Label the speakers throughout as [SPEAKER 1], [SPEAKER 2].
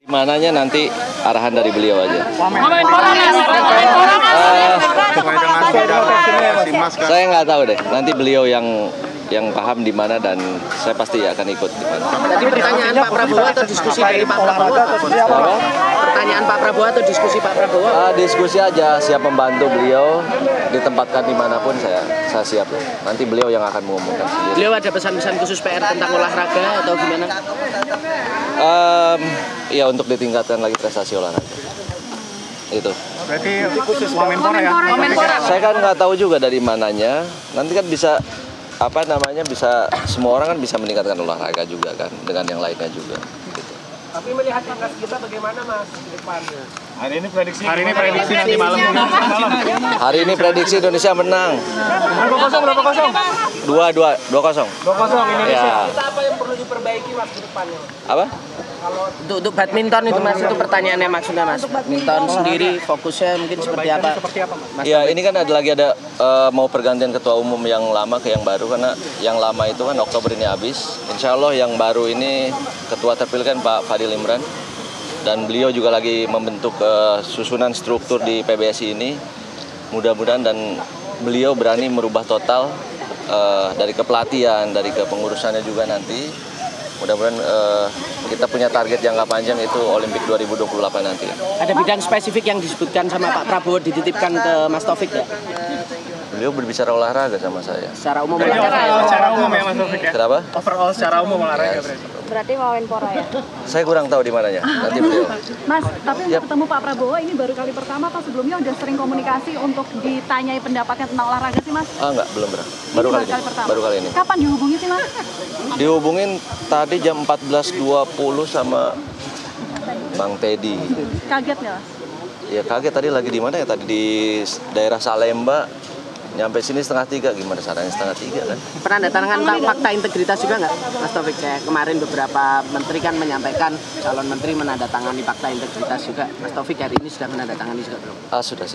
[SPEAKER 1] Mananya nanti arahan dari beliau aja. Saya nggak tahu deh. Nanti beliau yang paham di mana dan saya pasti akan ikut di mana.
[SPEAKER 2] Tadi pertanyaan Pak Prabowo atau diskusi dari Pak Prabowo? Pertanyaan Pak Prabowo atau diskusi Pak Prabowo?
[SPEAKER 1] Diskusi aja, siap membantu beliau ditempatkan dimanapun saya siap. Nanti beliau yang akan mengumumkan sendiri.
[SPEAKER 2] Beliau ada pesan-pesan khusus PR tentang olahraga atau gimana?
[SPEAKER 1] Ya untuk ditingkatkan lagi prestasi olahraga. Itu.
[SPEAKER 3] Berarti khusus Wamenpora ya?
[SPEAKER 1] Saya kan nggak tahu juga dari mananya. Nanti kan bisa bisa semua orang kan bisa meningkatkan olahraga juga kan dengan yang lainnya juga. Gitu.
[SPEAKER 4] Tapi melihat timnas kita bagaimana Mas ke depannya?
[SPEAKER 3] Hari ini prediksi nanti malam.
[SPEAKER 1] Hari ini prediksi Indonesia menang.
[SPEAKER 3] Berapa kosong?
[SPEAKER 1] 2-0.
[SPEAKER 3] 2-0 Indonesia.
[SPEAKER 1] Ya.
[SPEAKER 4] Kita apa yang perlu diperbaiki Mas ke depannya?
[SPEAKER 1] Apa?
[SPEAKER 2] Untuk badminton itu Mas, itu pertanyaannya maksudnya Mas. Badminton sendiri fokusnya mungkin seperti apa?
[SPEAKER 3] Mas?
[SPEAKER 1] Ya ini kan mau pergantian ketua umum yang lama ke yang baru karena yang lama itu kan Oktober ini habis. Insya Allah yang baru ini ketua terpilih kan Pak Fadil Imran dan beliau juga lagi membentuk susunan struktur di PBSI ini. Mudah-mudahan dan beliau berani merubah total dari kepelatihan, dari kepengurusannya juga nanti. Mudah-mudahan kita punya target jangka panjang itu Olimpik 2028 nanti.
[SPEAKER 2] Ada bidang spesifik yang disebutkan sama Pak Prabowo dititipkan ke Mas Taufik ya?
[SPEAKER 1] Beliau berbicara olahraga sama saya.
[SPEAKER 2] Secara umum
[SPEAKER 3] Secara umum ya Mas Taufik ya?
[SPEAKER 1] Kenapa?
[SPEAKER 3] Overall secara umum olahraga
[SPEAKER 5] Berarti Wamenpora ya?
[SPEAKER 1] Saya kurang tahu di mananya. Nanti beliau.
[SPEAKER 5] Mas, tapi untuk ketemu Pak Prabowo ini baru kali pertama atau sebelumnya udah sering komunikasi untuk ditanyai pendapatnya tentang olahraga sih Mas?
[SPEAKER 1] Enggak, belum pernah. Baru kali ini.
[SPEAKER 5] Kapan dihubungi sih Mas?
[SPEAKER 1] Dihubungin tadi jam 14.20 sama Bang Teddy.
[SPEAKER 5] Kaget nggak Mas?
[SPEAKER 1] Ya kaget tadi lagi di mana ya? Tadi di daerah Salemba. Nyampe sini 2:30, gimana caranya 2:30 kan?
[SPEAKER 2] Pernah ada tantangan fakta integritas juga nggak, Mas Taufik? Kayak kemarin beberapa menteri kan menyampaikan calon menteri menandatangani fakta integritas juga. Mas Taufik hari ini sudah menandatangani juga belum?
[SPEAKER 1] Sudah.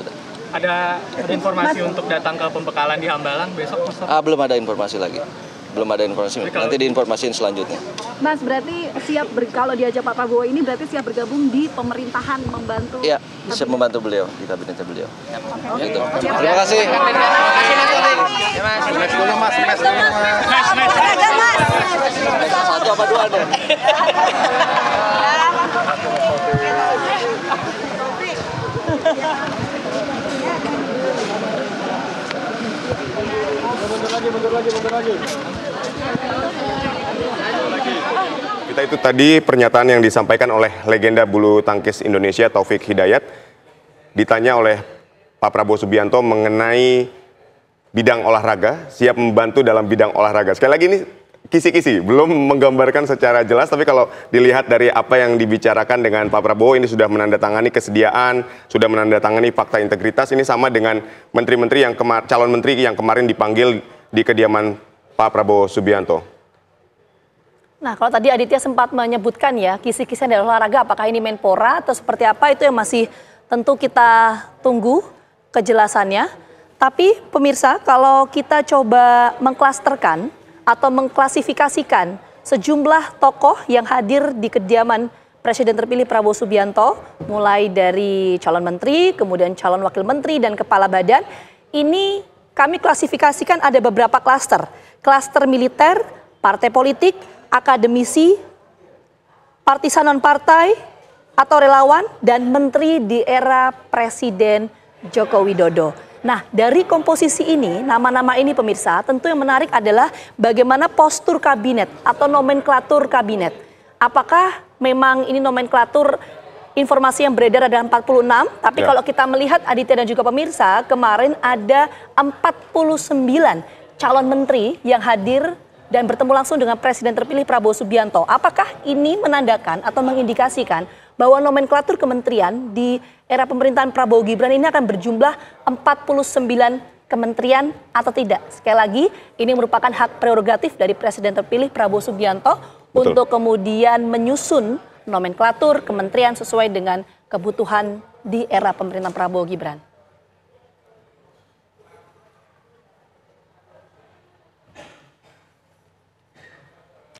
[SPEAKER 3] Ada informasi untuk datang ke pembekalan di Hambalang besok Mas Taufik?
[SPEAKER 1] Belum ada informasi lagi. Belum ada informasi. Nanti diinformasiin selanjutnya.
[SPEAKER 5] Mas, berarti siap kalau diajak Pak Prabowo ini berarti siap bergabung di pemerintahan membantu?
[SPEAKER 1] Iya, siap membantu beliau di kabinetnya beliau. Gitu. Terima kasih. Satu apa dua deh?
[SPEAKER 4] Mundur lagi.
[SPEAKER 6] Kita itu tadi pernyataan yang disampaikan oleh legenda bulu tangkis Indonesia Taufik Hidayat ditanya oleh Pak Prabowo Subianto mengenai bidang olahraga, siap membantu dalam bidang olahraga. Sekali lagi ini kisi-kisi, belum menggambarkan secara jelas, tapi kalau dilihat dari apa yang dibicarakan dengan Pak Prabowo, ini sudah menandatangani kesediaan, sudah menandatangani fakta integritas, ini sama dengan menteri-menteri calon menteri yang kemarin dipanggil di kediaman Pak Prabowo Subianto.
[SPEAKER 7] Nah, kalau tadi Aditya sempat menyebutkan ya, kisi-kisian dari olahraga, apakah ini Menpora atau seperti apa, itu yang masih tentu kita tunggu kejelasannya. Tapi pemirsa, kalau kita coba mengklasterkan atau mengklasifikasikan sejumlah tokoh yang hadir di kediaman Presiden terpilih Prabowo Subianto, mulai dari calon menteri, kemudian calon wakil menteri, dan kepala badan, ini kami klasifikasikan ada beberapa klaster. Klaster militer, partai politik, akademisi, partisan non-partai, atau relawan, dan menteri di era Presiden Joko Widodo. Nah, dari komposisi ini, nama-nama ini pemirsa, tentu yang menarik adalah bagaimana postur kabinet atau nomenklatur kabinet. Apakah memang ini nomenklatur informasi yang beredar ada 46, tapi kalau kita melihat Aditya dan juga pemirsa, kemarin ada 49 calon menteri yang hadir dan bertemu langsung dengan Presiden terpilih Prabowo Subianto. Apakah ini menandakan atau mengindikasikan bahwa nomenklatur kementerian di era pemerintahan Prabowo Gibran ini akan berjumlah 49 kementerian atau tidak? Sekali lagi, ini merupakan hak prerogatif dari Presiden terpilih Prabowo Subianto untuk kemudian menyusun nomenklatur kementerian sesuai dengan kebutuhan di era pemerintahan Prabowo Gibran.